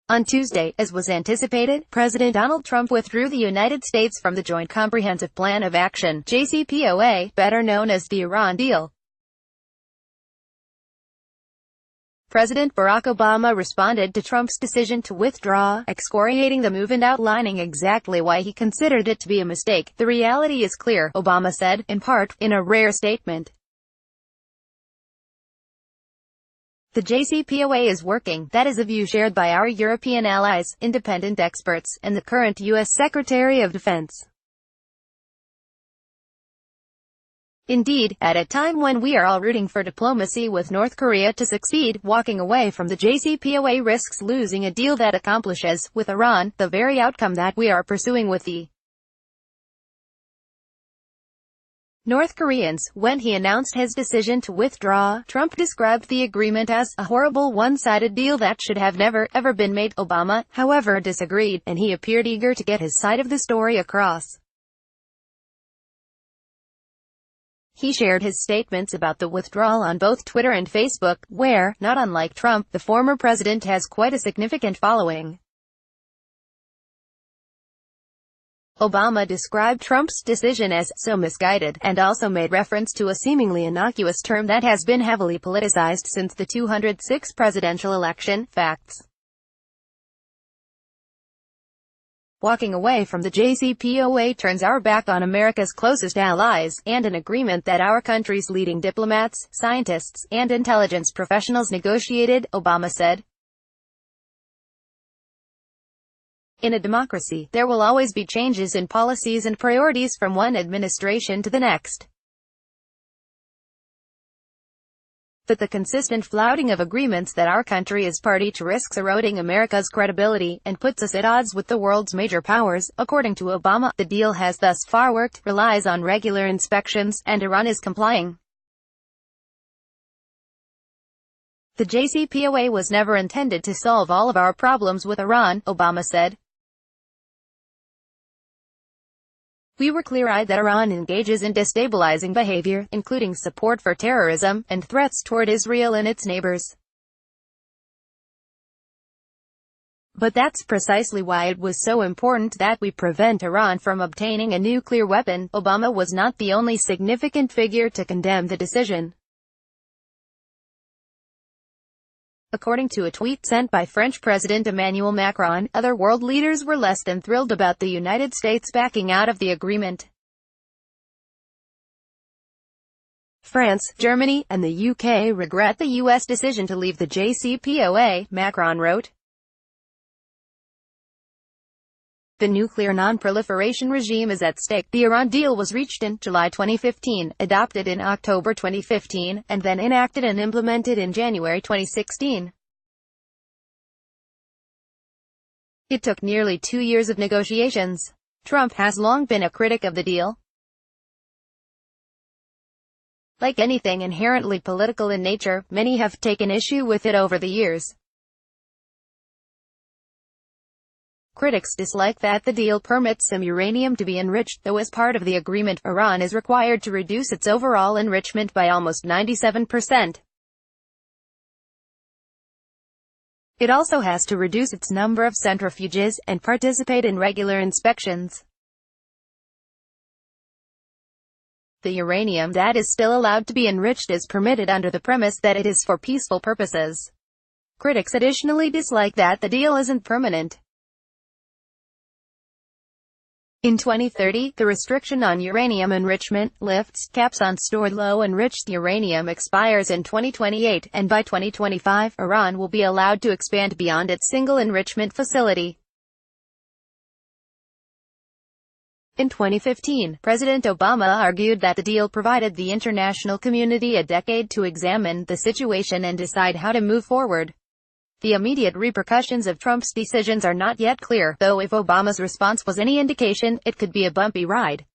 On Tuesday, as was anticipated, President Donald Trump withdrew the United States from the Joint Comprehensive Plan of Action, JCPOA, better known as the Iran deal. President Barack Obama responded to Trump's decision to withdraw, excoriating the move and outlining exactly why he considered it to be a mistake. "The reality is clear," Obama said, in part, in a rare statement. "The JCPOA is working. That is a view shared by our European allies, independent experts, and the current U.S. Secretary of Defense. Indeed, at a time when we are all rooting for diplomacy with North Korea to succeed, walking away from the JCPOA risks losing a deal that accomplishes, with Iran, the very outcome that we are pursuing with the North Koreans." When he announced his decision to withdraw, Trump described the agreement as a horrible one-sided deal that should have never, ever been made. Obama, however, disagreed, and he appeared eager to get his side of the story across. He shared his statements about the withdrawal on both Twitter and Facebook, where, not unlike Trump, the former president has quite a significant following. Obama described Trump's decision as so misguided, and also made reference to a seemingly innocuous term that has been heavily politicized since the 2006 presidential election: facts. "Walking away from the JCPOA turns our back on America's closest allies, and an agreement that our country's leading diplomats, scientists, and intelligence professionals negotiated," Obama said. "In a democracy, there will always be changes in policies and priorities from one administration to the next. But the consistent flouting of agreements that our country is party to risks eroding America's credibility, and puts us at odds with the world's major powers." According to Obama, the deal has thus far worked, relies on regular inspections, and Iran is complying. "The JCPOA was never intended to solve all of our problems with Iran," Obama said. "We were clear-eyed that Iran engages in destabilizing behavior, including support for terrorism, and threats toward Israel and its neighbors. But that's precisely why it was so important that we prevent Iran from obtaining a nuclear weapon." Obama was not the only significant figure to condemn the decision. According to a tweet sent by French President Emmanuel Macron, other world leaders were less than thrilled about the United States backing out of the agreement. France, Germany, and the UK regret the U.S. decision to leave the JCPOA, Macron wrote. "The nuclear non-proliferation regime is at stake." The Iran deal was reached in July 2015, adopted in October 2015, and then enacted and implemented in January 2016. It took nearly 2 years of negotiations. Trump has long been a critic of the deal. Like anything inherently political in nature, many have taken issue with it over the years. Critics dislike that the deal permits some uranium to be enriched, though as part of the agreement, Iran is required to reduce its overall enrichment by almost 97%. It also has to reduce its number of centrifuges, and participate in regular inspections. The uranium that is still allowed to be enriched is permitted under the premise that it is for peaceful purposes. Critics additionally dislike that the deal isn't permanent. In 2030, the restriction on uranium enrichment lifts. Caps on stored low-enriched uranium expires in 2028, and by 2025, Iran will be allowed to expand beyond its single enrichment facility. In 2015, President Obama argued that the deal provided the international community a decade to examine the situation and decide how to move forward. The immediate repercussions of Trump's decisions are not yet clear, though if Obama's response was any indication, it could be a bumpy ride.